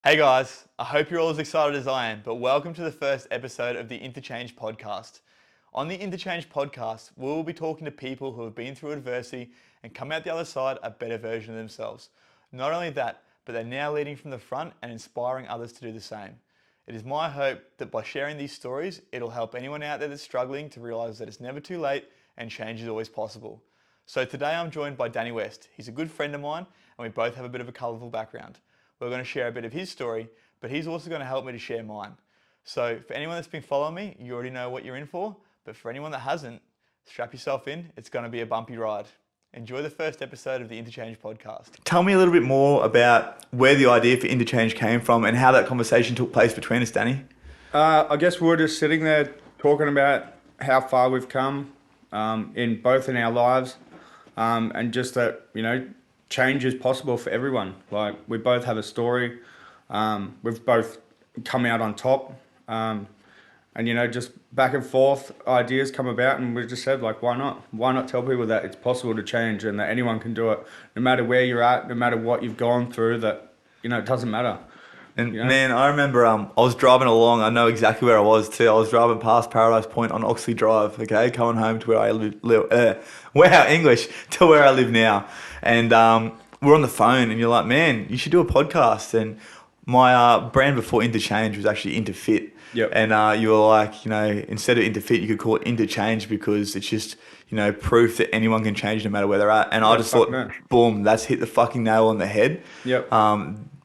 Hey guys, I hope you're all as excited as I am, but welcome to the first episode of the INTOCHANGE Podcast. On the INTOCHANGE Podcast, we will be talking to people who have been through adversity and come out the other side a better version of themselves. Not only that, but they're now leading from the front and inspiring others to do the same. It is my hope that by sharing these stories, it'll help anyone out there that's struggling to realise that it's never too late and change is always possible. So today I'm joined by Danny West. He's a good friend of mine and we both have a bit of a colourful background. We're going to share a bit of his story, but he's also going to help me to share mine. So for anyone that's been following me, you already know what you're in for, but for anyone that hasn't, strap yourself in. It's going to be a bumpy ride. Enjoy the first episode of the INTOCHANGE Podcast. Tell me a little bit more about where the idea for INTOCHANGE came from and how that conversation took place between us, Danny. I guess we were just sitting there talking about how far we've come in our lives, and just that, change is possible for everyone. Like, we both have a story. We've both come out on top. And, just back and forth ideas come about, and we just said, like, why not? Why not tell people that it's possible to change and that anyone can do it, no matter where you're at, no matter what you've gone through, that, it doesn't matter. And man, I remember I was driving along. I know exactly where I was too. I was driving past Paradise Point on Oxley Drive, okay, coming home to where I English, to where I live now. And we're on the phone and you're like, man, you should do a podcast. And my brand before Interchange was actually Interfit. Yep. And you were like, instead of Interfit, you could call it Interchange because it's just, proof that anyone can change no matter where they're at. And I just thought, boom, that's hit the fucking nail on the head. Yep.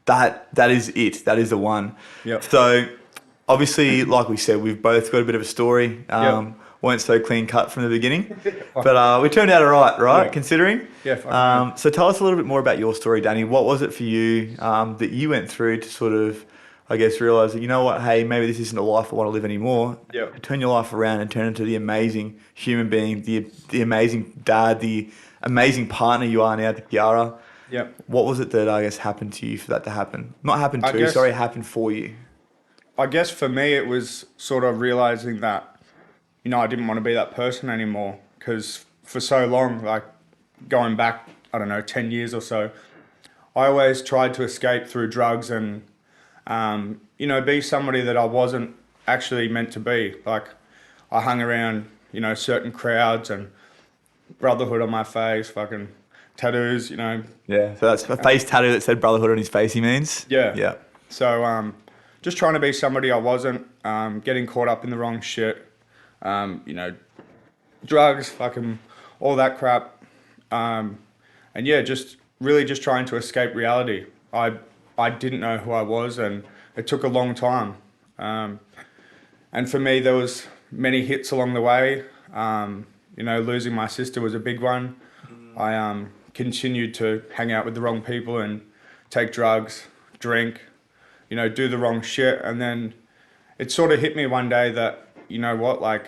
That is it. That is the one. Yep. So obviously, like we said, we've both got a bit of a story. Yep. Weren't so clean cut from the beginning, but we turned out all right, Yeah. considering. Yeah. So tell us a little bit more about your story, Danny. What was it for you that you went through to sort of, I guess, realise that, you know what, hey, maybe this isn't a life I want to live anymore. Yep. Turn your life around and turn into the amazing human being, the amazing dad, the amazing partner you are now to Kiara. Yep. What was it that, I guess, happened to you for that to happen? Not happen to, happened for you. I guess for me, it was sort of realising that, I didn't want to be that person anymore, because for so long, like going back, 10 years or so, I always tried to escape through drugs and, be somebody that I wasn't actually meant to be. Like, I hung around, certain crowds and brotherhood on my face, fucking tattoos, Yeah, so that's a face tattoo that said brotherhood on his face, he means? Yeah. Yeah. So, just trying to be somebody I wasn't, getting caught up in the wrong shit, drugs, fucking all that crap. And yeah, just really just trying to escape reality. I didn't know who I was, and it took a long time. And for me, there was many hits along the way. Losing my sister was a big one. I continued to hang out with the wrong people and take drugs, drink, do the wrong shit. And then it sort of hit me one day that, like,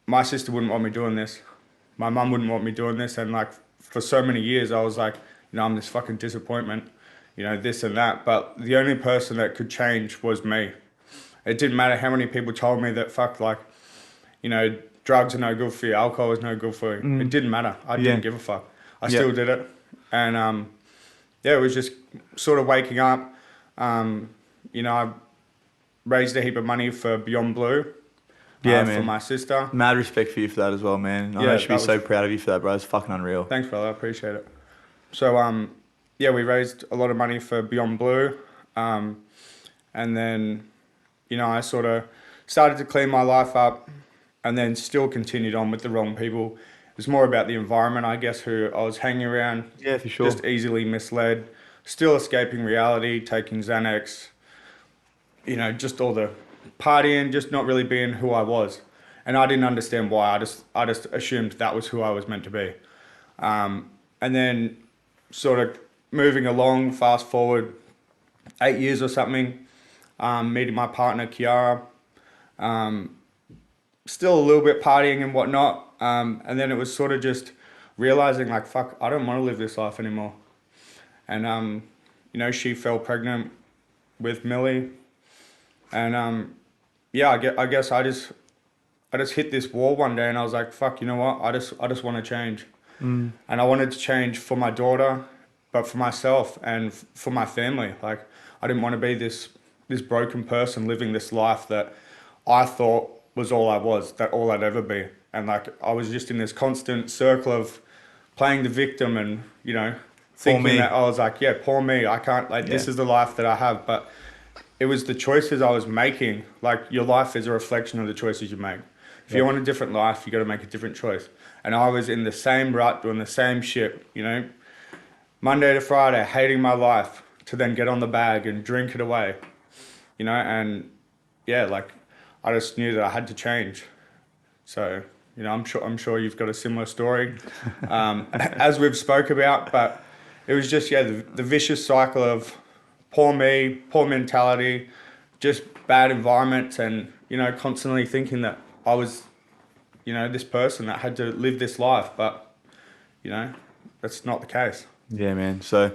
my sister wouldn't want me doing this. My mum wouldn't want me doing this. And like, for so many years, I was like, I'm this fucking disappointment, this and that. But the only person that could change was me. It didn't matter how many people told me that, drugs are no good for you, alcohol is no good for you. It didn't matter. I didn't give a fuck. I still did it. And it was just sort of waking up. I raised a heap of money for Beyond Blue. Man. For my sister. Mad respect for you for that as well, man. I should be so proud of you for that, bro. It's fucking unreal. Thanks, brother. I appreciate it. So, we raised a lot of money for Beyond Blue. And then, I sort of started to clean my life up and then still continued on with the wrong people. It was more about the environment, I guess, who I was hanging around. Yeah, for sure. Just easily misled. Still escaping reality, taking Xanax. Just all the partying, just not really being who I was. And I didn't understand why. I just assumed that was who I was meant to be. And then sort of moving along, fast forward 8 years or something, meeting my partner, Kiara. Still a little bit partying and whatnot. And then it was sort of just realizing, like, fuck, I don't want to live this life anymore. And, she fell pregnant with Millie. And, I guess I just hit this wall one day and I was like, fuck, you know what? I just want to change. And I wanted to change for my daughter but for myself and for my family. Like, I didn't want to be this broken person living this life that I thought was all I was, that all I'd ever be. And like, I was just in this constant circle of playing the victim and, you know, thinking that I was like, yeah, poor me. I can't, like, this is the life that I have. But it was the choices I was making. Like, your life is a reflection of the choices you make. If you want a different life, you got to make a different choice. And I was in the same rut, doing the same shit, you know, Monday to Friday, hating my life, to then get on the bag and drink it away, you know. And yeah, like, I just knew that I had to change. So, you know, I'm sure you've got a similar story, as we've spoke about. But it was just, yeah, the vicious cycle of poor me, poor mentality, just bad environments, and, you know, constantly thinking that I was, you know, this person that had to live this life. But, you know, that's not the case. Yeah, man. So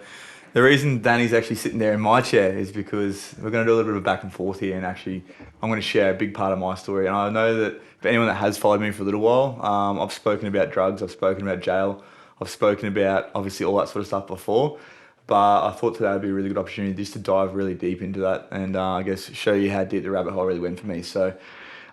the reason Danny's actually sitting there in my chair is because we're going to do a little bit of back and forth here, and actually I'm going to share a big part of my story. And I know that for anyone that has followed me for a little while, I've spoken about drugs, I've spoken about jail, I've spoken about obviously all that sort of stuff before, but I thought today would be a really good opportunity just to dive really deep into that and I guess show you how deep the rabbit hole really went for me. So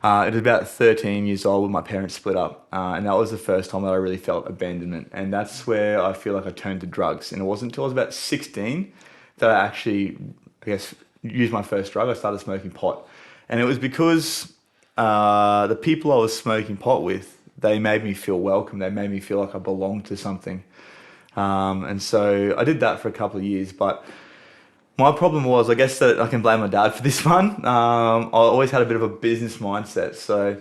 it was about 13 years old when my parents split up, and that was the first time that I really felt abandonment. And that's where I feel like I turned to drugs. And it wasn't until I was about 16 that I actually, I guess, used my first drug. I started smoking pot. And it was because the people I was smoking pot with, they made me feel welcome. They made me feel like I belonged to something. And so I did that for a couple of years. But my problem was, I guess that I can blame my dad for this one. I always had a bit of a business mindset. So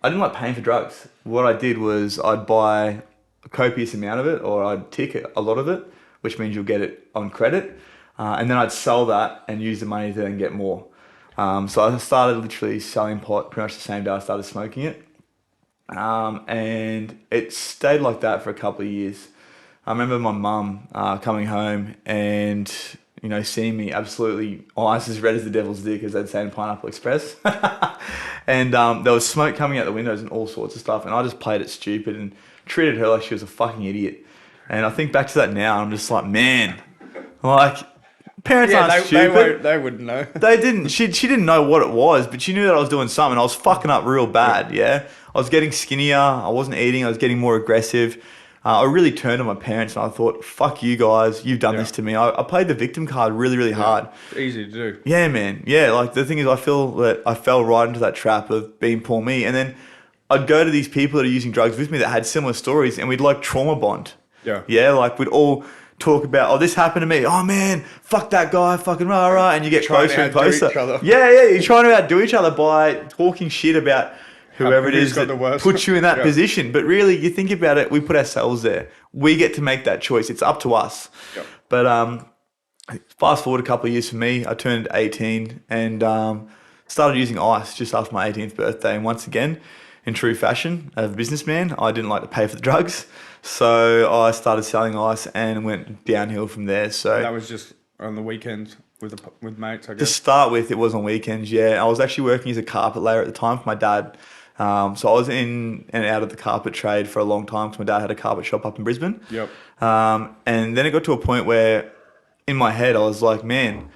I didn't like paying for drugs. What I did was I'd buy a copious amount of it, or I'd tick a lot of it, which means you'll get it on credit. And then I'd sell that and use the money to then get more. So I started literally selling pot pretty much the same day I started smoking it. And it stayed like that for a couple of years. I remember my mum coming home and, you know, seeing me absolutely eyes as red as the devil's dick, as they'd say in Pineapple Express. And there was smoke coming out the windows and all sorts of stuff. And I just played it stupid and treated her like she was a fucking idiot. And I think back to that now, and I'm just like, man, like, parents aren't stupid. They wouldn't know. They didn't. She didn't know what it was, but she knew that I was doing something. I was fucking up real bad, yeah? I was getting skinnier. I wasn't eating. I was getting more aggressive. I really turned to my parents and I thought, fuck you guys, you've done this to me. I played the victim card really, really hard. It's easy to do. Yeah, man. Yeah, like the thing is I feel that I fell right into that trap of being poor me. And then I'd go to these people that are using drugs with me that had similar stories, and we'd like trauma bond. Yeah. Yeah, like we'd all talk about, oh, this happened to me. Oh, man, fuck that guy, fucking rah, rah. And you get closer and closer. Yeah, you're trying to outdo each other by talking shit about whoever it is that puts you in that position. But really, you think about it, we put ourselves there. We get to make that choice. It's up to us. Yep. But fast forward a couple of years for me, I turned 18 and started using ice just after my 18th birthday. And once again, in true fashion of a businessman, I didn't like to pay for the drugs. So I started selling ice and went downhill from there. So that was just on the weekends with mates, I guess. To start with, it was on weekends, yeah. I was actually working as a carpet layer at the time for my dad. So I was in and out of the carpet trade for a long time because my dad had a carpet shop up in Brisbane. Yep. And then it got to a point where in my head I was like, man,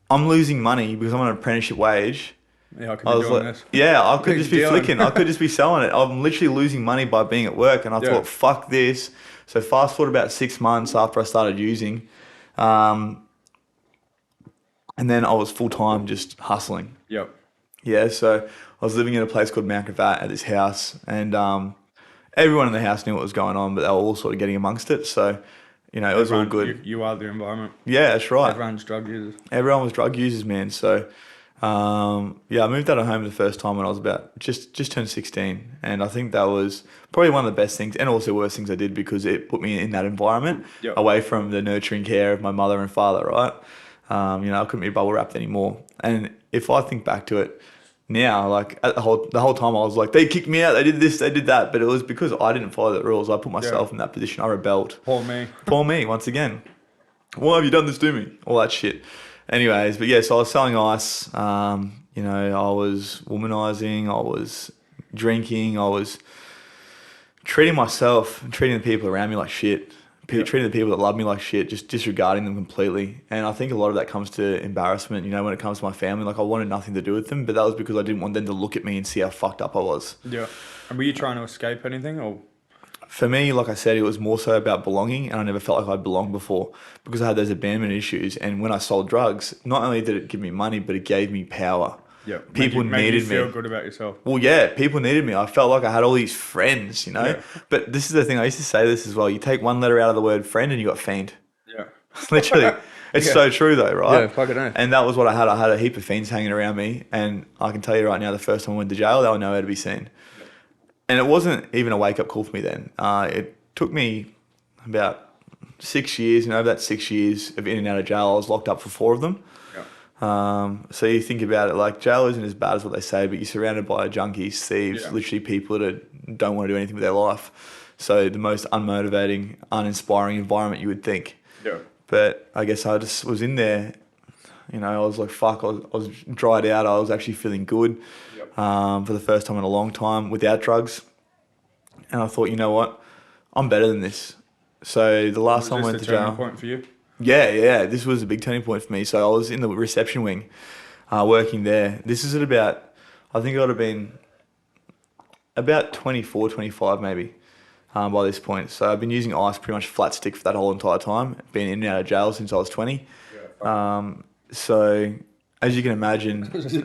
I'm losing money because I'm on an apprenticeship wage. Yeah, I could be doing this. Yeah, I could just be flicking. I could just be selling it. I'm literally losing money by being at work. And I thought, fuck this. So fast forward about 6 months after I started using. And then I was full-time just hustling. Yep. Yeah, so I was living in a place called Mount Gravatt at this house, and everyone in the house knew what was going on, but they were all sort of getting amongst it. So, you know, it was all good. You are the environment. Yeah, that's right. Everyone's drug users. Everyone was drug users, man. So, I moved out of home the first time when I was about just turned 16, and I think that was probably one of the best things and also worst things I did because it put me in that environment away from the nurturing care of my mother and father, right? You know, I couldn't be bubble wrapped anymore. And if I think back to it now, like the whole time I was like, they kicked me out, they did this, they did that, but it was because I didn't follow the rules. I put myself in that position. I rebelled. Poor me. Poor me, once again. Why have you done this to me? All that shit. Anyways, but yeah, so I was selling ice. You know, I was womanizing, I was drinking, I was treating myself and treating the people around me like shit. treating the people that love me like shit, just disregarding them completely. And I think a lot of that comes to embarrassment, you know, when it comes to my family. Like, I wanted nothing to do with them, but that was because I didn't want them to look at me and see how fucked up I was. Yeah. And were you trying to escape anything, or? For me, like I said, it was more so about belonging, and I never felt like I'd belonged before because I had those abandonment issues. And when I sold drugs, not only did it give me money, but it gave me power. Yeah. People needed me. Made you feel good about yourself. Well, yeah, people needed me. I felt like I had all these friends, you know. Yeah. But this is the thing. I used to say this as well. You take one letter out of the word friend, and you got fiend. Yeah. Literally, it's so true though, right? Yeah, fucking oath. And that was what I had. I had a heap of fiends hanging around me, and I can tell you right now, the first time I went to jail, they were nowhere to be seen. Yeah. And it wasn't even a wake up call for me then. It took me about 6 years, and over that 6 years of in and out of jail, I was locked up for 4 of them. So you think about it, like, jail isn't as bad as what they say, but you're surrounded by junkies, thieves, literally people that don't want to do anything with their life. So the most unmotivating, uninspiring environment you would think. Yeah. But I guess I just was in there, you know, I was like, fuck, I was dried out. I was actually feeling good for the first time in a long time without drugs. And I thought, you know what, I'm better than this. So the last time I went to jail. Was this a turning point for you? Yeah. This was a big turning point for me. So I was in the reception wing, working there. This is at about, I think I would have been about 24, 25 maybe by this point. So I've been using ice pretty much flat stick for that whole entire time. Been in and out of jail since I was 20. Yeah. So as you can imagine, as you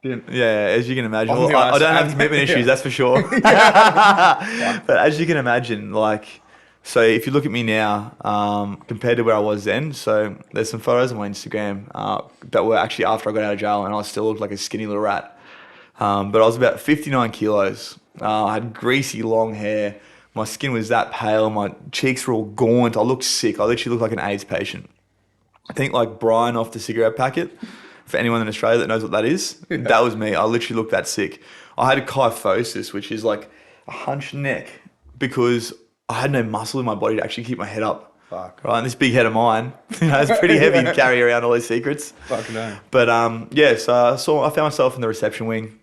can imagine, well, I don't have commitment issues, that's for sure. But as you can imagine, like, so if you look at me now, compared to where I was then, so there's some photos on my Instagram that were actually after I got out of jail, and I still looked like a skinny little rat. But I was about 59 kilos. I had greasy long hair. My skin was that pale. My cheeks were all gaunt. I looked sick. I literally looked like an AIDS patient. I think like Brian off the cigarette packet, for anyone in Australia that knows what that is, that was me. I literally looked that sick. I had a kyphosis, which is like a hunched neck, because I had no muscle in my body to actually keep my head up. Fuck. Right, and this big head of mine, you know, it's pretty heavy to carry around all these secrets. Fucking hell. But so I found myself in the reception wing,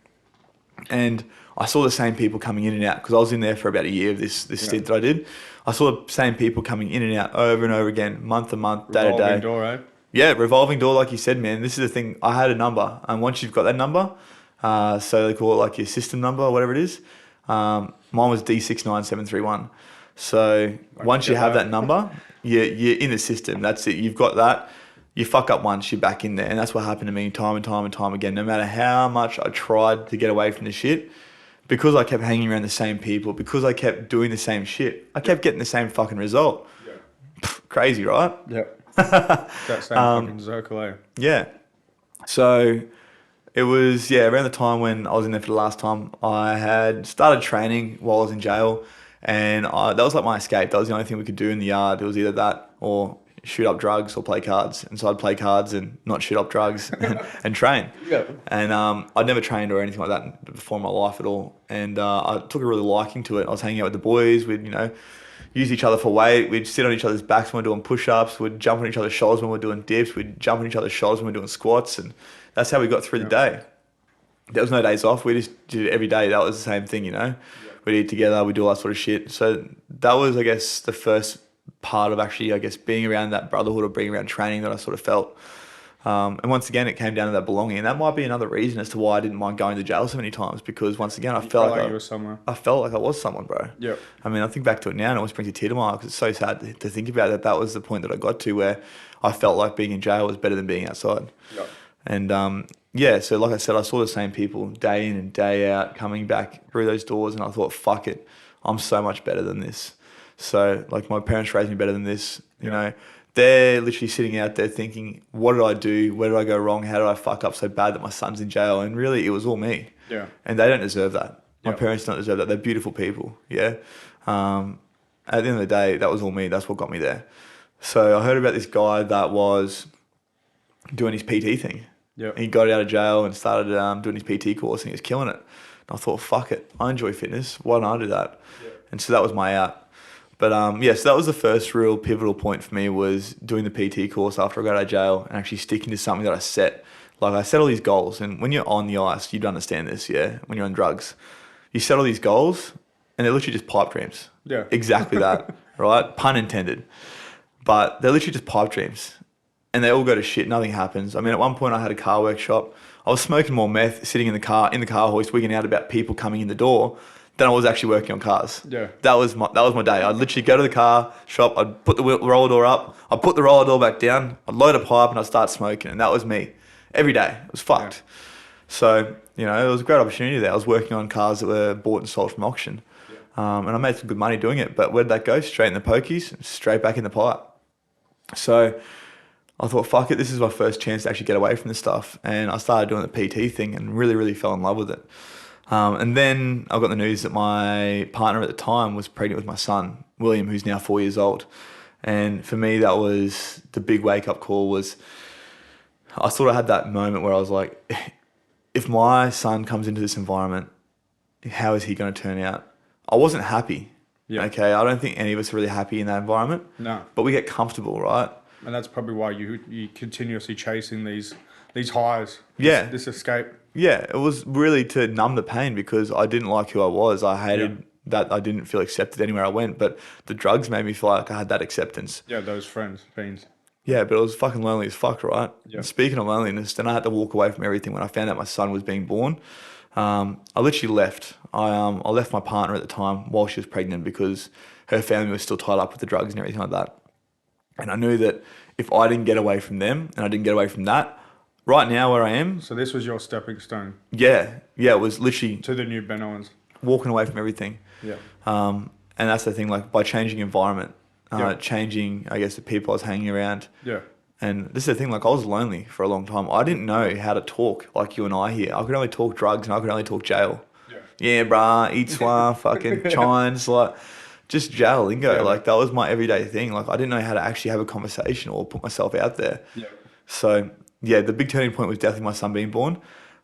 and I saw the same people coming in and out, because I was in there for about a year of this stint that I did. I saw the same people coming in and out over and over again, month to month, day to day. Revolving door, eh? Yeah, revolving door, like you said, man. This is the thing. I had a number, and once you've got that number, so they call it like your system number or whatever it is. Mine was D69731. So once you have that number, you're in the system. That's it. You've got that. You fuck up once, you're back in there. And that's what happened to me time and time and time again. No matter how much I tried to get away from the shit, because I kept hanging around the same people, because I kept doing the same shit, I kept getting the same fucking result. Yeah. Crazy, right? Yeah. That same fucking circle, eh? Yeah. So it was, around the time when I was in there for the last time, I had started training while I was in jail. And that was like my escape. That was the only thing we could do in the yard. It was either that or shoot up drugs or play cards. And so I'd play cards and not shoot up drugs and train. Yeah. And I'd never trained or anything like that before in my life at all. And I took a really liking to it. I was hanging out with the boys. We'd, use each other for weight. We'd sit on each other's backs when we're doing push-ups. We'd jump on each other's shoulders when we're doing dips. We'd jump on each other's shoulders when we're doing squats. And that's how we got through the day. There was no days off. We just did it every day. That was the same thing, Yeah. We'd eat together. We'd do all that sort of shit. So that was, I guess, the first part of actually, I guess, being around that brotherhood or being around training that I sort of felt. And once again, it came down to that belonging. And that might be another reason as to why I didn't mind going to jail so many times, because once again, I felt like you were somewhere. I felt like I was someone, bro. Yeah. I mean, I think back to it now and it always brings a tear to my eye, because it's so sad to think about that. That was the point that I got to where I felt like being in jail was better than being outside. Yeah. And so like I said, I saw the same people day in and day out coming back through those doors, and I thought, fuck it, I'm so much better than this. So like my parents raised me better than this, you know. They're literally sitting out there thinking, what did I do? Where did I go wrong? How did I fuck up so bad that my son's in jail? And really, it was all me. Yeah. And they don't deserve that. My parents don't deserve that. They're beautiful people, yeah. At the end of the day, that was all me. That's what got me there. So I heard about this guy that was doing his PT thing. Yeah. He got out of jail and started doing his PT course, and he was killing it. And I thought, fuck it, I enjoy fitness. Why don't I do that? Yeah. And so that was my out. But so that was the first real pivotal point for me, was doing the PT course after I got out of jail and actually sticking to something that I set. Like I set all these goals, and when you're on the ice, you'd understand this, yeah? When you're on drugs, you set all these goals and they're literally just pipe dreams. Yeah. Exactly that. right? Pun intended. But they're literally just pipe dreams. And they all go to shit. Nothing happens. I mean, at one point I had a car workshop. I was smoking more meth, sitting in the car hoist, wigging out about people coming in the door than I was actually working on cars. Yeah. That was my day. I'd literally go to the car shop. I'd put the roller door up. I'd put the roller door back down. I'd load a pipe and I'd start smoking. And that was me. Every day. It was fucked. Yeah. So, it was a great opportunity there. I was working on cars that were bought and sold from auction. Yeah. And I made some good money doing it. But where did that go? Straight in the pokies, straight back in the pipe. So I thought, fuck it, this is my first chance to actually get away from this stuff. And I started doing the PT thing and really, really fell in love with it. And then I got the news that my partner at the time was pregnant with my son, William, who's now 4 years old. And for me, that was the big wake-up call. Was I sort of had that moment where I was like, if my son comes into this environment, how is he going to turn out? I wasn't happy. Yeah. Okay, I don't think any of us are really happy in that environment. No. But we get comfortable, right? And that's probably why you continuously chasing these highs. Yeah. This escape. Yeah, it was really to numb the pain because I didn't like who I was. I hated that I didn't feel accepted anywhere I went. But the drugs made me feel like I had that acceptance. Yeah, those friends, fiends. Yeah, but it was fucking lonely as fuck, right? Yeah. Speaking of loneliness, then I had to walk away from everything when I found out my son was being born. I literally left. I left my partner at the time while she was pregnant because her family was still tied up with the drugs and everything like that. And I knew that if I didn't get away from them and I didn't get away from that, right now where I am. So this was your stepping stone. Yeah, it was literally to the new Ben Owens. Walking away from everything. Yeah. And that's the thing, like by changing environment, changing, I guess, the people I was hanging around. Yeah. And this is the thing, like I was lonely for a long time. I didn't know how to talk like you and I here. I could only talk drugs and I could only talk jail. Yeah, bruh, eat swine, fucking chines, like just jail lingo. Yeah. Like that was my everyday thing. Like I didn't know how to actually have a conversation or put myself out there. Yeah. So yeah, the big turning point was definitely my son being born.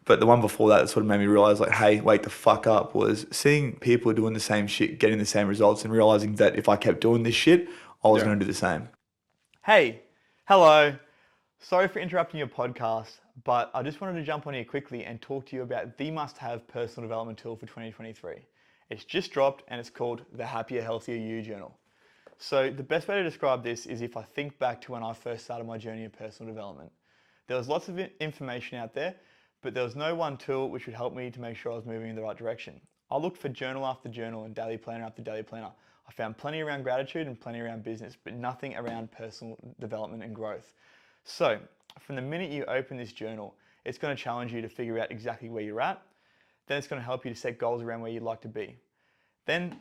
But the one before that sort of made me realize like, hey, wake the fuck up, was seeing people doing the same shit, getting the same results and realizing that if I kept doing this shit, I was going to do the same. Hey, hello. Sorry for interrupting your podcast, but I just wanted to jump on here quickly and talk to you about the must-have personal development tool for 2023. It's just dropped and it's called the Happier, Healthier You Journal. So the best way to describe this is if I think back to when I first started my journey of personal development. There was lots of information out there, but there was no one tool which would help me to make sure I was moving in the right direction. I looked for journal after journal and daily planner after daily planner. I found plenty around gratitude and plenty around business, but nothing around personal development and growth. So from the minute you open this journal, it's going to challenge you to figure out exactly where you're at. Then it's going to help you to set goals around where you'd like to be. Then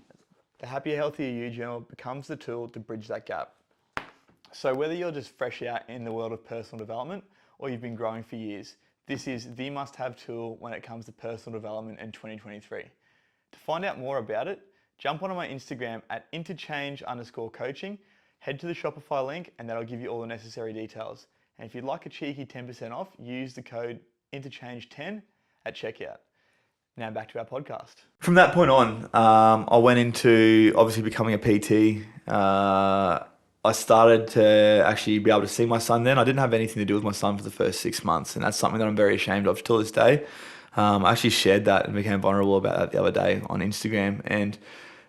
the Happier, Healthier You journal becomes the tool to bridge that gap. So whether you're just fresh out in the world of personal development or you've been growing for years, this is the must-have tool when it comes to personal development in 2023. To find out more about it, jump onto my Instagram at interchange_coaching, head to the Shopify link, and that'll give you all the necessary details. And if you'd like a cheeky 10% off, use the code interchange10 at checkout. Now back to our podcast. From that point on, I went into obviously becoming a PT. I started to actually be able to see my son then. I didn't have anything to do with my son for the first 6 months, and that's something that I'm very ashamed of till this day. I actually shared that and became vulnerable about that the other day on Instagram. And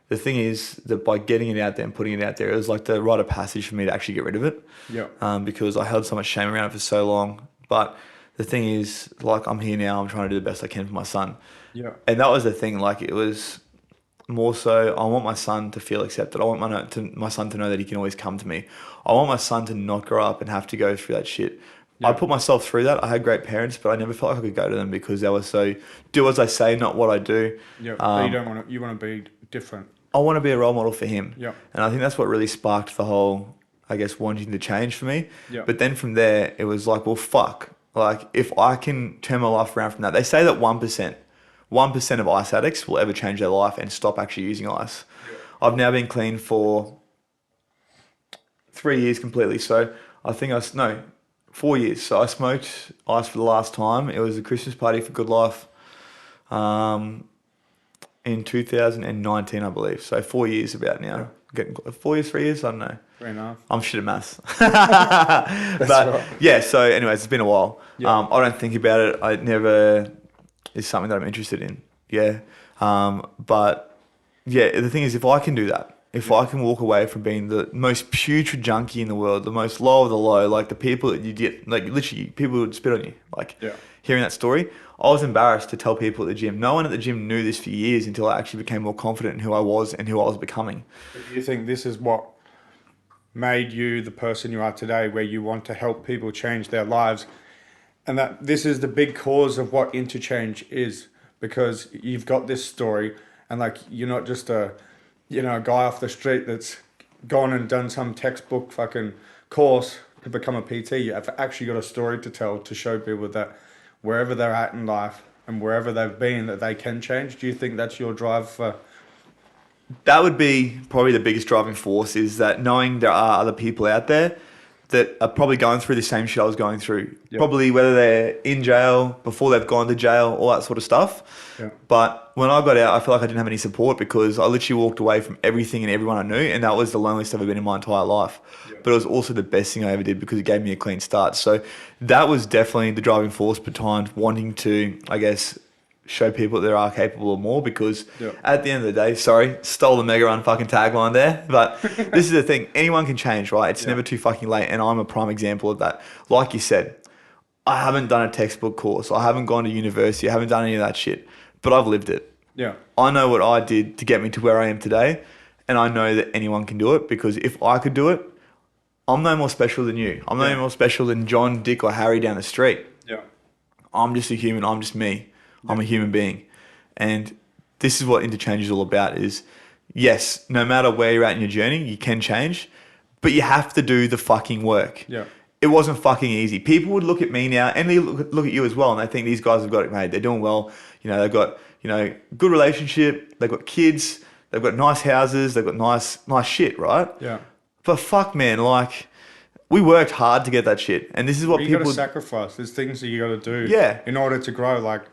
the thing is that by getting it out there and putting it out there, it was like the rite of passage for me to actually get rid of it. Yeah. Because I held so much shame around it for so long. But the thing is, like, I'm here now, I'm trying to do the best I can for my son. Yeah. And that was the thing, like, it was more so, I want my son to feel accepted. I want my son to know that he can always come to me. I want my son to not grow up and have to go through that shit. Yeah. I put myself through that. I had great parents, but I never felt like I could go to them because they were so, do as I say, not what I do. Yeah, but you want to be different. I want to be a role model for him. Yeah. And I think that's what really sparked the whole, I guess, wanting to change for me. Yeah. But then from there, it was like, well, fuck. Like, if I can turn my life around from that, they say that 1% of ice addicts will ever change their life and stop actually using ice. Yeah. I've now been clean for 3 years completely. So I think 4 years. So I smoked ice for the last time. It was a Christmas party for Good Life in 2019, I believe. So 4 years about now. Yeah. Getting 4 years, 3 years, I don't know. 3.5. I'm shit at maths. But right. Yeah, so anyways, it's been a while. Yeah. I don't think about it. I never is something that I'm interested in. Yeah. But yeah, the thing is, if I can do that, if I can walk away from being the most putrid junkie in the world, the most low of the low, like the people that you get, like literally people would spit on you, like hearing that story, I was embarrassed to tell people at the gym. No one at the gym knew this for years until I actually became more confident in who I was and who I was becoming. Do you think this is what made you the person you are today, where you want to help people change their lives, and that this is the big cause of what Interchange is? Because you've got this story, and like you're not just a guy off the street that's gone and done some textbook fucking course to become a PT. You have actually got a story to tell, to show people that wherever they're at in life and wherever they've been, that they can change. Do you think that's your drive for? That would be probably the biggest driving force, is that knowing there are other people out there that are probably going through the same shit I was going through. Yep. Probably whether they're in jail, before they've gone to jail, all that sort of stuff. Yep. But when I got out, I felt like I didn't have any support, because I literally walked away from everything and everyone I knew, and that was the loneliest I've ever been in my entire life. Yep. But it was also the best thing I ever did, because it gave me a clean start. So that was definitely the driving force behind wanting to, I guess, show people that they are capable of more, because at the end of the day, sorry, stole the Mega Run fucking tagline there, but this is the thing, anyone can change, right? It's never too fucking late, and I'm a prime example of that. Like you said, I haven't done a textbook course, I haven't gone to university, I haven't done any of that shit, but I've lived it. Yeah. I know what I did to get me to where I am today, and I know that anyone can do it, because if I could do it, I'm no more special than you. I'm no more special than John, Dick, or Harry down the street. Yeah. I'm just a human, I'm just me. I'm a human being. And this is what Interchange is all about, is yes, no matter where you're at in your journey, you can change, but you have to do the fucking work. Yeah. It wasn't fucking easy. People would look at me now, and they look at you as well, and they think these guys have got it made. They're doing well. They've got, good relationship. They've got kids. They've got nice houses. They've got nice shit, right? Yeah. But fuck, man, like, we worked hard to get that shit. And this is what you got to sacrifice. There's things that you got to do in order to grow. Like,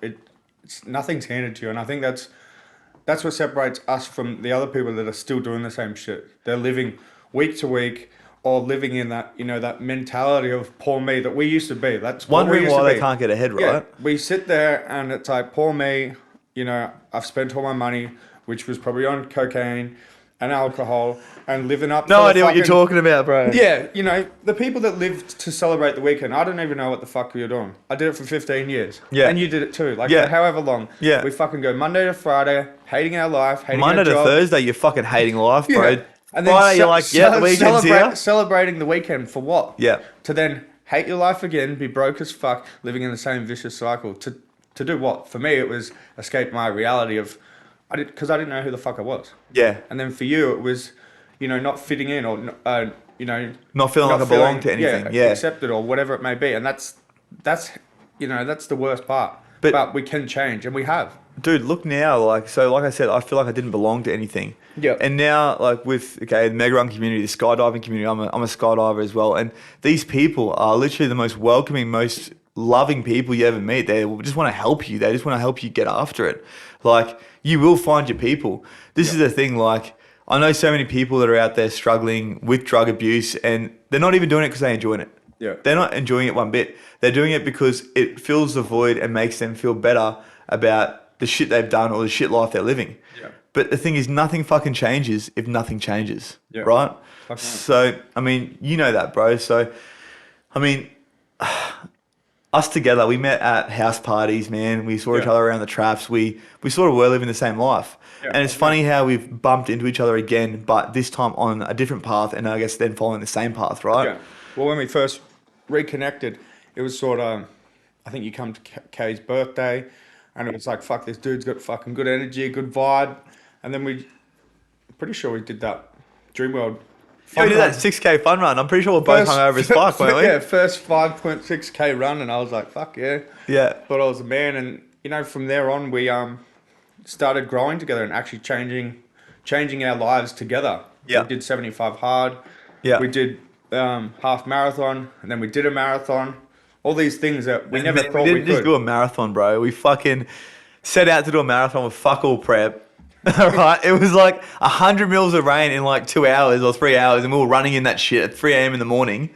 nothing's handed to you, and I think that's what separates us from the other people that are still doing the same shit. They're living week to week, or living in that that mentality of poor me that we used to be. That's wondering why they can't get ahead, right? Yeah, we sit there and it's like, poor me. I've spent all my money, which was probably on cocaine and alcohol, and living up. No idea what you're talking about, bro. Yeah, the people that lived to celebrate the weekend, I don't even know what the fuck you're doing. I did it for 15 years. Yeah. And you did it too. Like, for however long. Yeah. We fucking go Monday to Friday, hating our life, hating Monday our job. to Thursday, you're fucking hating life, bro. Yeah. And then Friday, you're like, the weekend's here. Celebrating the weekend for what? Yeah. To then hate your life again, be broke as fuck, living in the same vicious cycle. To do what? For me, it was escape my reality of, because I didn't know who the fuck I was. Yeah. And then for you, it was, not fitting in, or not feeling like I belong to anything. Yeah. Accepted, or whatever it may be. And that's the worst part. But we can change, and we have. Dude, look now, like I said, I feel like I didn't belong to anything. Yeah. And now, like with the Mega Run community, the skydiving community, I'm a skydiver as well. And these people are literally the most welcoming, most loving people you ever meet. They just want to help you. They just want to help you get after it. Like, you will find your people. This is the thing, like, I know so many people that are out there struggling with drug abuse, and they're not even doing it because they're enjoying it. Yeah. They're not enjoying it one bit. They're doing it because it fills the void and makes them feel better about the shit they've done or the shit life they're living. Yeah. But the thing is, nothing fucking changes if nothing changes, right? So, I mean, you know that, bro. So, I mean, us together, we met at house parties, man. We saw each other around the traps. We sort of were living the same life. Yeah. And it's funny how we've bumped into each other again, but this time on a different path, and I guess then following the same path, right? Yeah. Well, when we first reconnected, it was sort of, I think you come to Kay's birthday, and it was like, fuck, this dude's got fucking good energy, good vibe. And then pretty sure we did that Dreamworld. Yeah, we did that 6K fun run. I'm pretty sure we're both hungover as fuck, weren't we? Yeah, first 5.6K run, and I was like, fuck yeah. Yeah. Thought I was a man. And, from there on, we started growing together and actually changing our lives together. Yeah. We did 75 hard. Yeah. We did half marathon, and then we did a marathon. All these things that we thought we could. We didn't just do a marathon, bro. We fucking set out to do a marathon with fuck all prep. Right, it was like 100 mils of rain in like 2 hours or 3 hours, and we were running in that shit at 3 a.m. in the morning.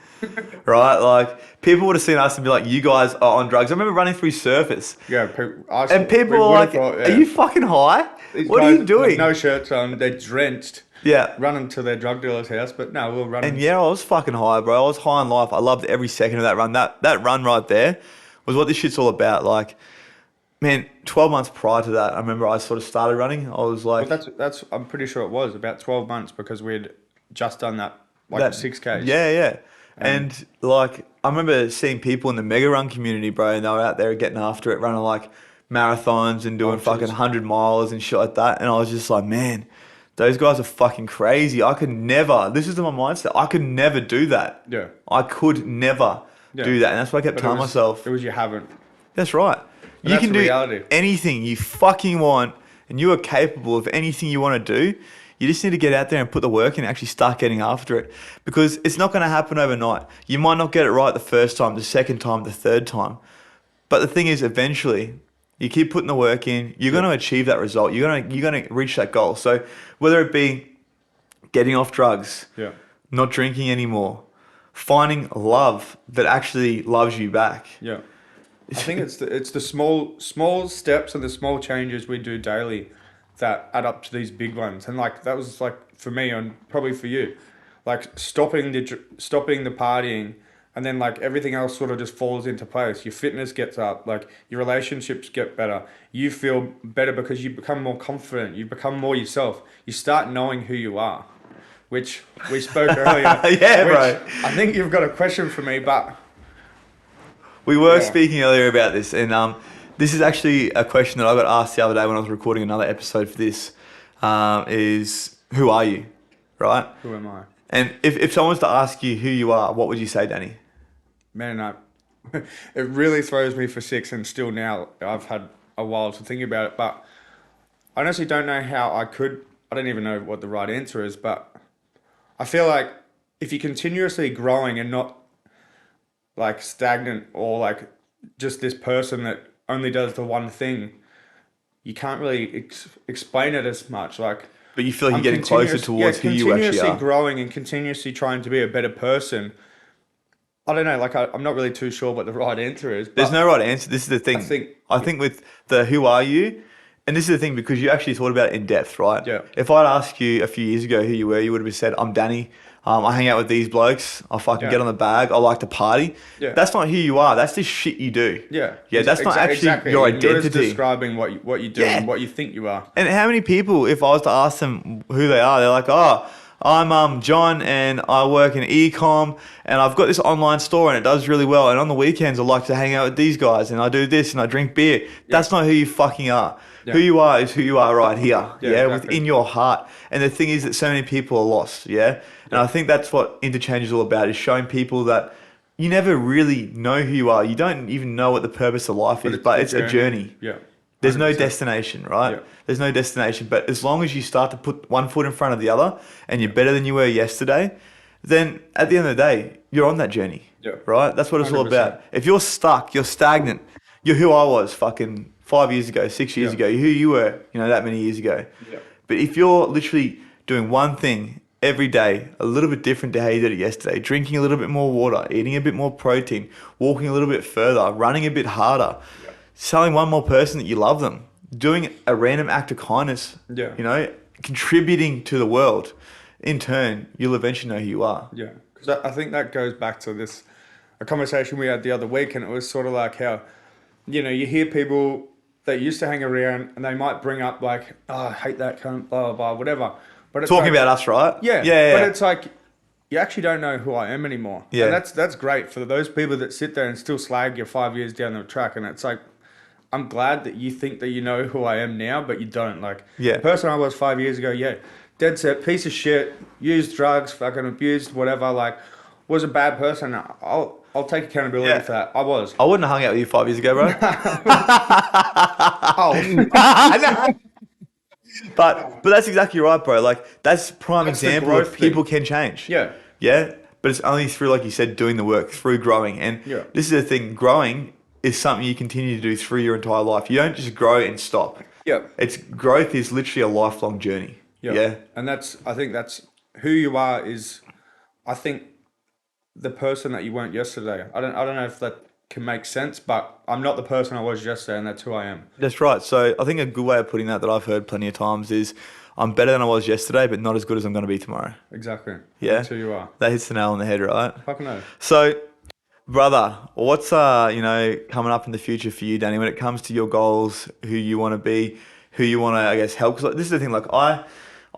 Right, like people would have seen us and be like, "You guys are on drugs." I remember running through Surface, Yeah, and people were like, "Are you fucking high? What are you doing?" With no shirts on, they're drenched. Yeah. Running to their drug dealer's house, but no, we were running. And yeah, I was fucking high, bro. I was high on life. I loved every second of that run. That run right there was what this shit's all about. Like, man, 12 months prior to that, I remember I sort of started running. I was like... Well, that's I'm pretty sure it was about 12 months because we'd just done that, like that, 6Ks. Yeah. And like, I remember seeing people in the mega run community, bro, and they were out there getting after it, running like marathons and doing fucking 100 miles and shit like that. And I was just like, man, those guys are fucking crazy. I could never, this is my mindset, I could never do that. Yeah. I could never do that. And that's what I kept telling myself. It was you haven't. That's right. But you can do reality. anything you fucking want, and you are capable of anything you want to do. You just need to get out there and put the work in and actually start getting after it, because it's not going to happen overnight. You might not get it right the first time, the second time, the third time. But the thing is, eventually, you keep putting the work in, you're going to achieve that result. You're going to reach that goal. So whether it be getting off drugs, not drinking anymore, finding love that actually loves you back. Yeah. I think it's the small steps and the small changes we do daily that add up to these big ones. And like that was like for me and probably for you, like stopping the partying, and then like everything else sort of just falls into place. Your fitness gets up, like your relationships get better. You feel better because you become more confident. You become more yourself. You start knowing who you are, which we spoke earlier. Bro. I think you've got a question for me, but we were speaking earlier about this, and this is actually a question that I got asked the other day when I was recording another episode for this, is who are you, right? Who am I? And if someone was to ask you who you are, what would you say, Danny? Man, it really throws me for six, and still now I've had a while to think about it, but I honestly don't know how I don't even know what the right answer is, but I feel like if you're continuously growing and not like stagnant or like just this person that only does the one thing, you can't really explain it as much. Like, but you feel like you're getting closer towards who you actually are. Continuously growing and continuously trying to be a better person. I don't know. Like, I'm not really too sure what the right answer is. There's no right answer. This is the thing. I think with the who are you, and this is the thing because you actually thought about it in depth, right? Yeah. If I'd asked you a few years ago who you were, you would have said, I'm Danny. I hang out with these blokes. I fucking get on the bag. I like to party. Yeah. That's not who you are. That's the shit you do. Yeah. Yeah, that's not actually your identity. You're just describing what you do and what you think you are. And how many people, if I was to ask them who they are, they're like, oh, I'm John and I work in e-com and I've got this online store and it does really well. And on the weekends, I like to hang out with these guys and I do this and I drink beer. Yeah. That's not who you fucking are. Yeah. Who you are is who you are right here. Yeah, exactly. Within your heart. And the thing is that so many people are lost. Yeah. And I think that's what Interchange is all about, is showing people that you never really know who you are. You don't even know what the purpose of life is, but it's a journey. Yeah. 100%. There's no destination, right? Yeah. There's no destination. But as long as you start to put one foot in front of the other and you're better than you were yesterday, then at the end of the day, you're on that journey. Yeah. Right? That's what it's 100%. All about. If you're stuck, you're stagnant, you're who I was fucking 5 years ago, 6 years ago, who you were, that many years ago. Yeah. But if you're literally doing one thing every day, a little bit different to how you did it yesterday, drinking a little bit more water, eating a bit more protein, walking a little bit further, running a bit harder, telling one more person that you love them, doing a random act of kindness, contributing to the world, in turn, you'll eventually know who you are. Yeah, because I think that goes back to a conversation we had the other week, and it was sort of like how, you hear people that used to hang around and they might bring up like, oh, I hate that cunt, blah, blah, blah, whatever. But it's talking about us, right? Yeah. But it's like, you actually don't know who I am anymore. Yeah. And that's great for those people that sit there and still slag you 5 years down the track. And it's like, I'm glad that you think that you know who I am now, but you don't. Like, the person I was 5 years ago, dead set, piece of shit, used drugs, fucking abused, whatever, like, was a bad person. I'll take accountability for that. I was. I wouldn't have hung out with you 5 years ago, bro. But that's exactly right, bro. Like, that's prime example of people can change. Yeah. Yeah. But it's only through, like you said, doing the work, through growing. And this is the thing, growing is something you continue to do through your entire life. You don't just grow and stop. Yep. It's growth is literally a lifelong journey. Yep. Yeah. And I think that's who you are is, I think, the person that you weren't yesterday. I don't know if that can make sense, but I'm not the person I was yesterday, and that's who I am. That's right. So I think a good way of putting that I've heard plenty of times is I'm better than I was yesterday, but not as good as I'm going to be tomorrow. Exactly. Yeah. That's who you are. That hits the nail on the head, right? Fucking no. So, brother, what's coming up in the future for you, Danny, when it comes to your goals, who you want to be, who you want to, I guess, help? Because this is the thing, like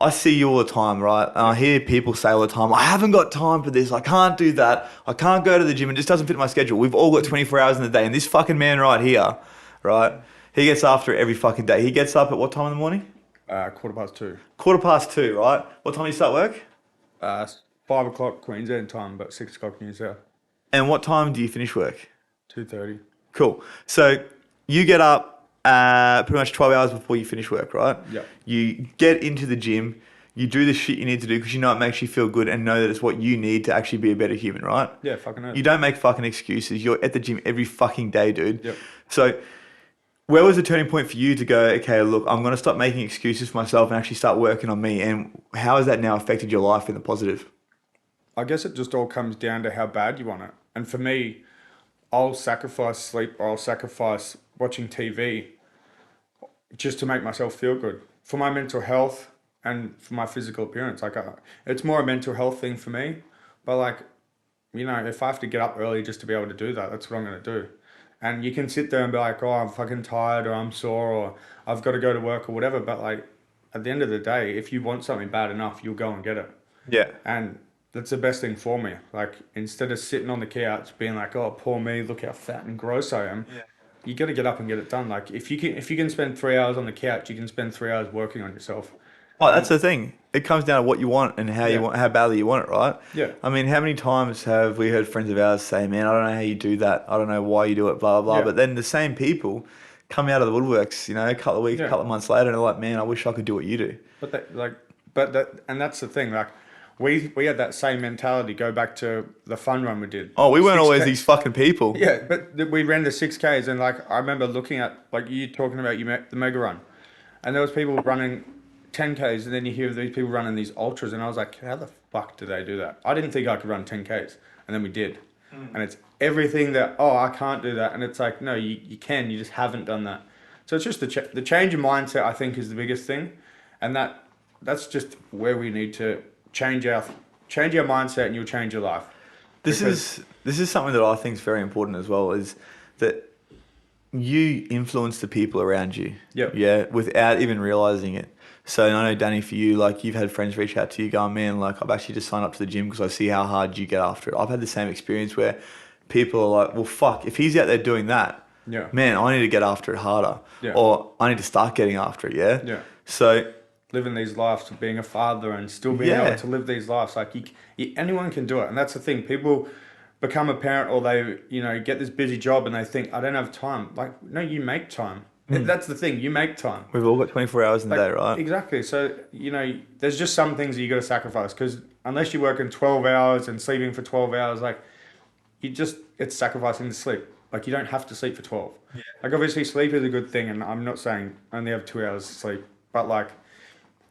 I see you all the time, right? And I hear people say all the time, I haven't got time for this. I can't do that. I can't go to the gym. It just doesn't fit my schedule. We've all got 24 hours in the day. And this fucking man right here, right? He gets after it every fucking day. He gets up at what time in the morning? 2:15. 2:15, right? What time do you start work? 5:00 Queensland time, but 6:00 New South. And what time do you finish work? 2:30. Cool. So you get up pretty much 12 hours before you finish work, right? Yeah. You get into the gym, you do the shit you need to do because you know it makes you feel good and know that it's what you need to actually be a better human, right? Yeah, fucking no. You don't make fucking excuses. You're at the gym every fucking day, dude. Yep. So where was the turning point for you to go, okay, look, I'm going to stop making excuses for myself and actually start working on me? And how has that now affected your life in the positive? I guess it just all comes down to how bad you want it. And for me, I'll sacrifice sleep or I'll sacrifice watching TV just to make myself feel good for my mental health and for my physical appearance. Like, it's more a mental health thing for me. But like, you know, if I have to get up early just to be able to do that, that's what I'm going to do. And you can sit there and be like, oh, I'm fucking tired or I'm sore or I've got to go to work or whatever. But like, at the end of the day, if you want something bad enough, you'll go and get it. Yeah. And that's the best thing for me. Like, instead of sitting on the couch being like, oh, poor me, look how fat and gross I am. Yeah. You got to get up and get it done. Like, if you can spend 3 hours on the couch, you can spend 3 hours working on yourself. Oh, that's the thing. It comes down to what you want and how you want, how badly you want it, right? Yeah. I mean, how many times have we heard friends of ours say, man, I don't know how you do that. I don't know why you do it, blah, blah, blah. Yeah. But then the same people come out of the woodworks, you know, a couple of weeks, a couple of months later, and they're like, man, I wish I could do what you do. And that's the thing. Like, we had that same mentality go back to the fun run we did. Oh, we weren't 6K. always these fucking people. Yeah, but we ran the 6Ks and like, I remember looking at, like you talking about the mega run. And there was people running 10Ks and then you hear these people running these ultras and I was like, how the fuck do they do that? I didn't think I could run 10Ks and then we did. And it's everything that, oh, I can't do that. And it's like, no, you can, you just haven't done that. So it's just the change of mindset, I think, is the biggest thing. And that's just where we need to change our mindset and you'll change your life. This is something that I think is very important as well, is that you influence the people around you. Yep. Yeah, without even realizing it. So I know, Danny, for you, like you've had friends reach out to you going, man, like I've actually just signed up to the gym because I see how hard you get after it. I've had the same experience where people are like, well, fuck, if he's out there doing that, man, I need to get after it harder. Yeah. Or I need to start getting after it, yeah? Yeah. So living these lives of being a father and still being able to live these lives. Like anyone can do it. And that's the thing. People become a parent or they, you know, get this busy job and they think, I don't have time. Like, no, you make time. That's the thing. You make time. We've all got 24 hours in the day, right? Exactly. So, you know, there's just some things that you got to sacrifice because unless you're working 12 hours and sleeping for 12 hours, like it's sacrificing the sleep. Like you don't have to sleep for 12. Yeah. Like obviously sleep is a good thing. And I'm not saying only have 2 hours of sleep, but like,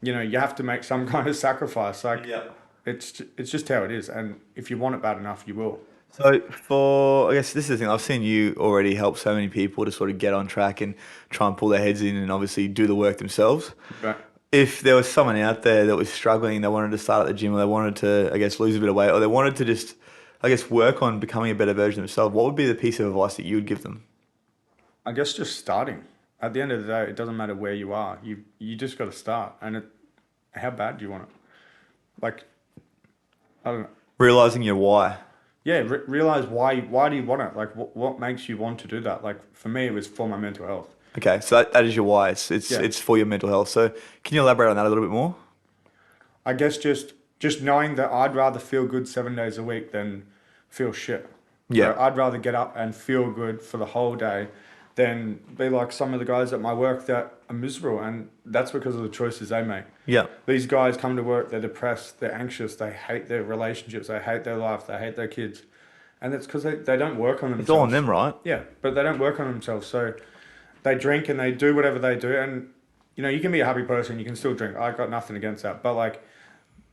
you know, you have to make some kind of sacrifice. Like, it's just how it is. And if you want it bad enough, you will. So I guess this is the thing, I've seen you already help so many people to sort of get on track and try and pull their heads in and obviously do the work themselves. Right. If there was someone out there that was struggling, they wanted to start at the gym or they wanted to, I guess, lose a bit of weight or they wanted to just, I guess, work on becoming a better version of themselves, what would be the piece of advice that you would give them? I guess just starting. At the end of the day, it doesn't matter where you are. You just got to start. And how bad do you want it? Like, I don't know. Realising your why. Yeah, realize why do you want it? Like, what makes you want to do that? Like, for me, it was for my mental health. Okay, so that is your why. It's for your mental health. So can you elaborate on that a little bit more? I guess just knowing that I'd rather feel good 7 days a week than feel shit. Yeah. So I'd rather get up and feel good for the whole day than be like some of the guys at my work that are miserable, and that's because of the choices they make. Yeah. These guys come to work, they're depressed, they're anxious, they hate their relationships, they hate their life, they hate their kids. And it's because they don't work on themselves. It's all on them, right? Yeah, but they don't work on themselves. So they drink and they do whatever they do. And you know, you can be a happy person, you can still drink. I got nothing against that, but like,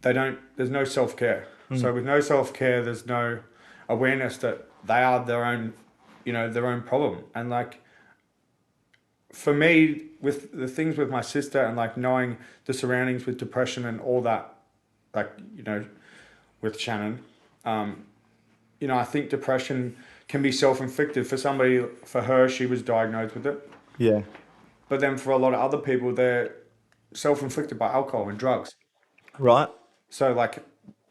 there's no self-care. So with no self-care, there's no awareness that they are their own, you know, their own problem. And like, for me, with the things with my sister and like knowing the surroundings with depression and all that, like, you know, with Shannon, you know, I think depression can be self-inflicted. For her, she was diagnosed with it. Yeah. But then for a lot of other people, they're self-inflicted by alcohol and drugs. Right. So like,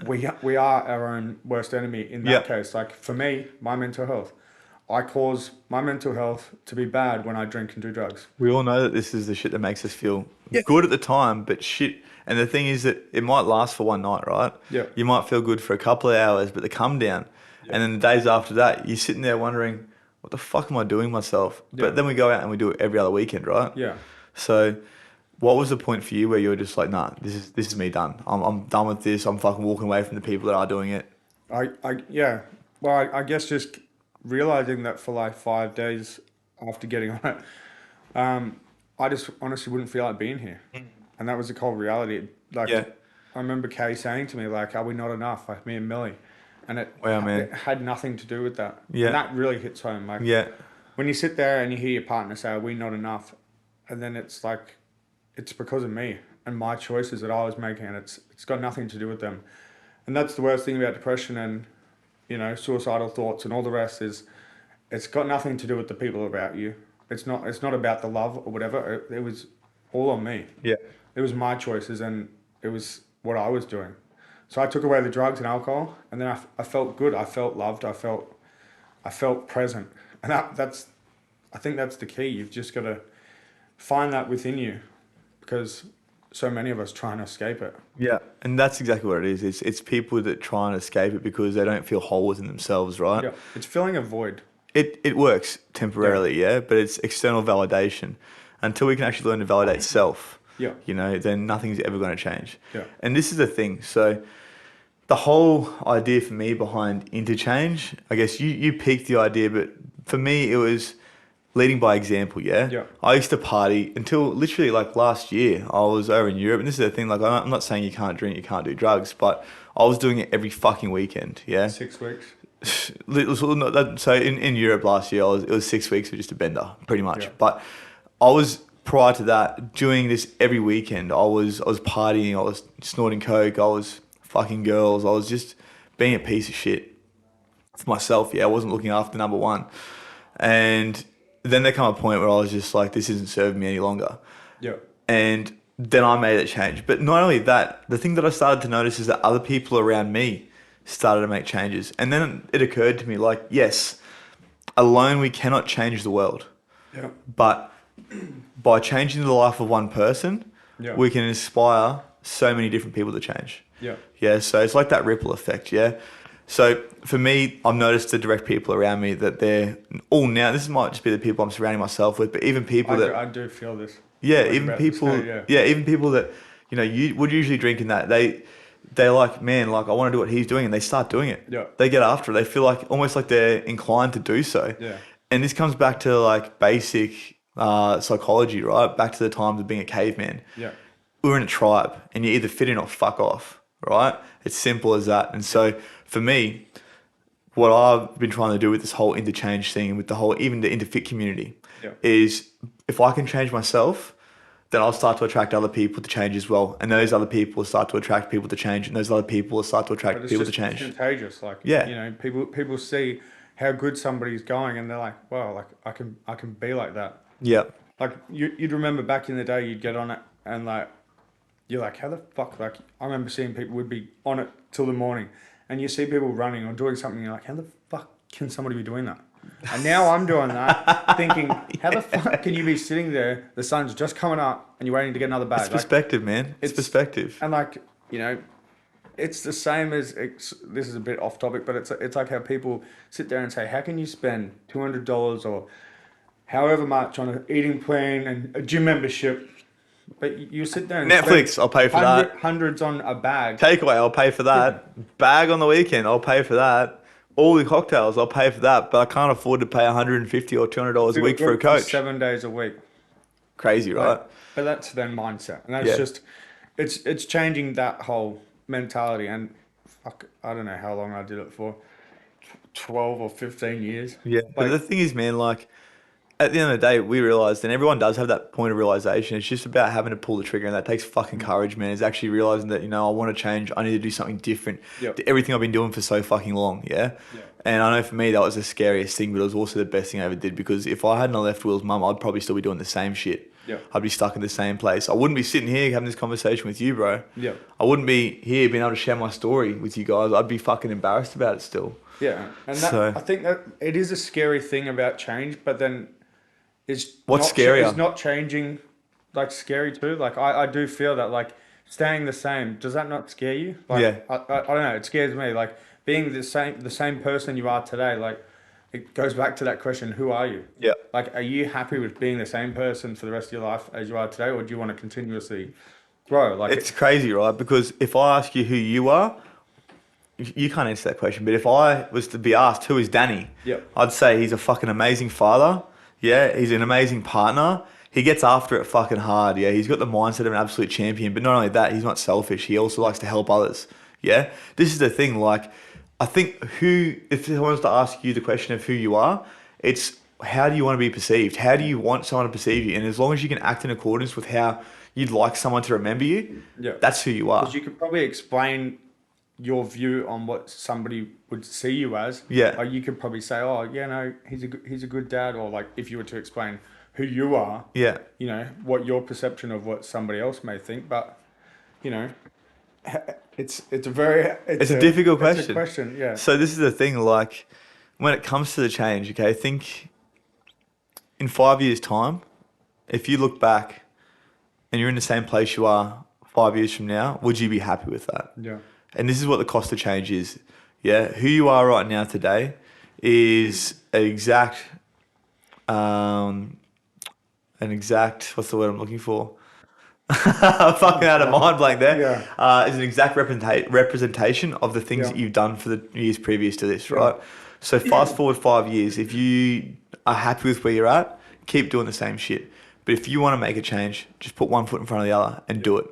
we are our own worst enemy in that case. Like for me, my mental health, I cause my mental health to be bad when I drink and do drugs. We all know that this is the shit that makes us feel good at the time, but shit. And the thing is that it might last for one night, right? Yeah. You might feel good for a couple of hours, but the come down. Yeah. And then the days after that, you're sitting there wondering, what the fuck am I doing myself? Yeah. But then we go out and we do it every other weekend, right? Yeah. So what was the point for you where you were just like, nah, this is me done. I'm done with this. I'm fucking walking away from the people that are doing it. I guess just realizing that for like 5 days after getting on it, I just honestly wouldn't feel like being here. And that was the cold reality. Like, I remember Kay saying to me, like, are we not enough? Like me and Millie. And it had nothing to do with that. Yeah. And that really hits home. Like, when you sit there and you hear your partner say, are we not enough? And then it's like, it's because of me and my choices that I was making. And it's got nothing to do with them. And that's the worst thing about depression and, you know, suicidal thoughts and all the rest is it's got nothing to do with the people about you. It's not about the love or whatever. It was all on me. Yeah. It was my choices and it was what I was doing. So I took away the drugs and alcohol and then I felt good. I felt loved. I felt present. And I think that's the key. You've just got to find that within you because so many of us try and escape it. Yeah, and that's exactly what it is. It's people that try and escape it because they don't feel whole within themselves, right? Yeah, it's filling a void. It works temporarily, but it's external validation. Until we can actually learn to validate self, you know, then nothing's ever going to change. Yeah. And this is the thing. So the whole idea for me behind Interchange, I guess you picked the idea, but for me it was leading by example, yeah? I used to party until literally like last year. I was over in Europe, and this is the thing, like I'm not saying you can't drink, you can't do drugs, but I was doing it every fucking weekend, 6 weeks. So in Europe last year, it was 6 weeks of just a bender, pretty much. But I was, prior to that, doing this every weekend. I was partying, I was snorting coke, I was fucking girls, I was just being a piece of shit for myself, I wasn't looking after number one. And then there come a point where I was just like, this isn't serving me any longer. Yeah. And then I made it change. But not only that, the thing that I started to notice is that other people around me started to make changes. And then it occurred to me, like, yes, alone we cannot change the world. Yeah. But by changing the life of one person, we can inspire so many different people to change. Yeah. Yeah. So it's like that ripple effect. Yeah. So for me, I've noticed the direct people around me that they're all now, this might just be the people I'm surrounding myself with, but even people I do feel this. Yeah. Even people, even people that, you know, you would usually drink in that, they're like, man, like I want to do what he's doing, and they start doing it. Yeah. They get after it. They feel like almost like they're inclined to do so. Yeah. And this comes back to like basic psychology, right? Back to the times of being a caveman. Yeah. We're in a tribe, and you either fit in or fuck off, right? It's simple as that. And so for me, what I've been trying to do with this whole interchange thing, with the whole, even the interfit community, is if I can change myself, then I'll start to attract other people to change as well. And those other people will start to attract people to change. And those other people will start to attract people to change. It's contagious. Like, you know, people see how good somebody's going and they're like, wow, like I can be like that. Yeah. Like you'd remember back in the day, you'd get on it and like, you're like, how the fuck? Like, I remember seeing people would be on it till the morning and you see people running or doing something. And you're like, how the fuck can somebody be doing that? And now I'm doing that, thinking, how the fuck can you be sitting there? The sun's just coming up, and you're waiting to get another bag. It's perspective, man. It's perspective. And like, you know, it's the same as this is a bit off topic, but it's like how people sit there and say, how can you spend $200 or however much on an eating plan and a gym membership? But you sit there and Netflix, I'll pay for that. Hundreds on a bag. Takeaway, I'll pay for that. Yeah. Bag on the weekend, I'll pay for that. All the cocktails, I'll pay for that, but I can't afford to pay $150 or $200 a week for a coach. 7 days a week. crazy, right? But that's their mindset, and that's just it's changing that whole mentality. And fuck, I don't know how long I did it for, 12 or 15 years. Yeah. But the thing is, man, like, at the end of the day, we realized, and everyone does have that point of realization. It's just about having to pull the trigger, and that takes fucking courage, man. Is actually realizing that, I want to change. I need to do something different to everything I've been doing for so fucking long. Yeah. And I know for me that was the scariest thing, but it was also the best thing I ever did, because if I hadn't left Will's mum, I'd probably still be doing the same shit. Yeah. I'd be stuck in the same place. I wouldn't be sitting here having this conversation with you, bro. Yeah. I wouldn't be here being able to share my story with you guys. I'd be fucking embarrassed about it still. Yeah. And I think that it is a scary thing about change, but then what's scarier? Is not changing like scary too? Like I do feel that, like, staying the same, does that not scare you? Like, I don't know, it scares me. Like, being the same person you are today, like, it goes back to that question, who are you? Yeah. Like, are you happy with being the same person for the rest of your life as you are today, or do you want to continuously grow? Like, it's crazy, right? Because if I ask you who you are, you can't answer that question. But if I was to be asked, who is Danny? I'd say he's a fucking amazing father. Yeah, he's an amazing partner. He gets after it fucking hard. Yeah, he's got the mindset of an absolute champion. But not only that, he's not selfish. He also likes to help others. Yeah, this is the thing. Like, I think if someone was to ask you the question of who you are, it's how do you want to be perceived? How do you want someone to perceive you? And as long as you can act in accordance with how you'd like someone to remember you, that's who you are. Because you could probably explain your view on what somebody would see you as. Yeah. Or you could probably say, oh, yeah, no, he's a good dad. Or, like, if you were to explain who you are, what your perception of what somebody else may think. But, it's a difficult question. It's a question, yeah. So this is the thing, like, when it comes to the change, okay, think in 5 years' time, if you look back and you're in the same place you are 5 years from now, would you be happy with that? Yeah. And this is what the cost of change is. Yeah, who you are right now today is an exact, what's the word I'm looking for? I'm fucking out of mind blank there. Yeah. Is an exact representation of the things that you've done for the years previous to this, right? So fast forward 5 years, if you are happy with where you're at, keep doing the same shit. But if you want to make a change, just put one foot in front of the other and do it.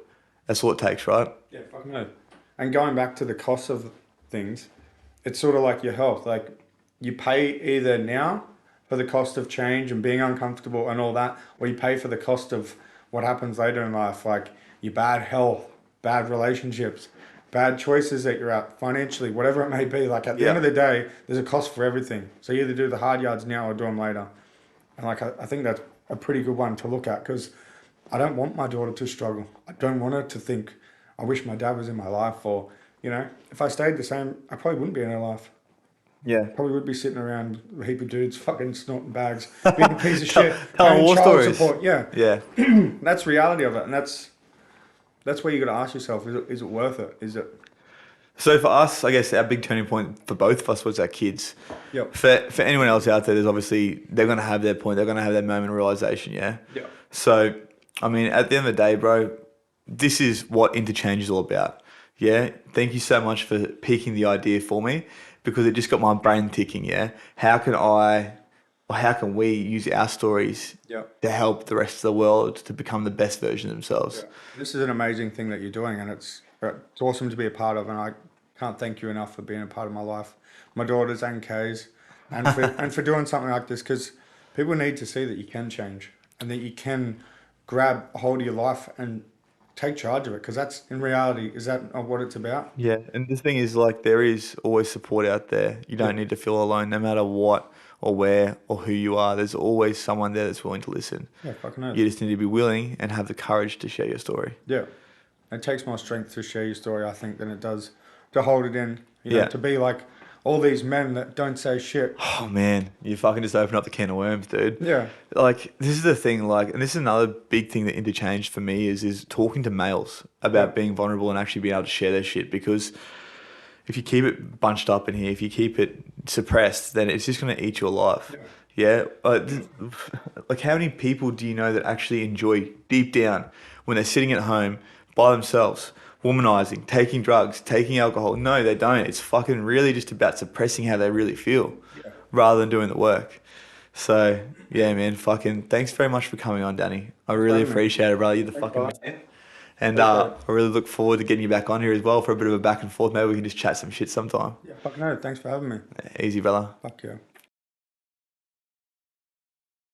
That's all it takes, right? Yeah, fucking no. And going back to the cost of things, it's sort of like your health. Like, you pay either now for the cost of change and being uncomfortable and all that, or you pay for the cost of what happens later in life, like your bad health, bad relationships, bad choices that you're at financially, whatever it may be. Like, at the end of the day, there's a cost for everything. So you either do the hard yards now or do them later. And, like, I think that's a pretty good one to look at, because I don't want my daughter to struggle. I don't want her to think, I wish my dad was in my life, or, if I stayed the same, I probably wouldn't be in her life. Yeah. Probably would be sitting around with a heap of dudes fucking snorting bags, being a piece of shit, telling war stories. Support. Yeah. Yeah. That's reality of it, and that's where you got to ask yourself: is it worth it? Is it? So for us, I guess our big turning point for both of us was our kids. Yep. For anyone else out there, there's obviously they're gonna have their point. They're gonna have their moment of realization. Yeah. Yeah. So, I mean, at the end of the day, bro, this is what Interchange is all about. Yeah. Thank you so much for piquing the idea for me, because it just got my brain ticking. Yeah. How can we use our stories to help the rest of the world to become the best version of themselves? Yeah. This is an amazing thing that you're doing, and it's awesome to be a part of, and I can't thank you enough for being a part of my life, my daughters and Kay's, and for doing something like this, because people need to see that you can change and that you can grab a hold of your life and take charge of it, because that's, in reality, is that what it's about? Yeah, and the thing is, like, there is always support out there. You don't need to feel alone, no matter what or where or who you are. There's always someone there that's willing to listen. Yeah, fucking hell. You just need to be willing and have the courage to share your story. Yeah. It takes more strength to share your story, I think, than it does to hold it in. To be like all these men that don't say shit. Oh, man. You fucking just open up the can of worms, dude. Yeah. Like, this is the thing, like, and this is another big thing that interchanged for me is talking to males about being vulnerable and actually being able to share their shit, because if you keep it bunched up in here, if you keep it suppressed, then it's just going to eat you alive. Yeah. Like, how many people do you know that actually enjoy deep down when they're sitting at home by themselves, womanizing, taking drugs, taking alcohol? No, they don't. It's fucking really just about suppressing how they really feel rather than doing the work. So, yeah, man, fucking thanks very much for coming on, Danny. I really appreciate it, brother. You're the fucking man. And I really look forward to getting you back on here as well for a bit of a back and forth. Maybe we can just chat some shit sometime. Yeah, fuck no. Thanks for having me. Easy, brother. Fuck yeah.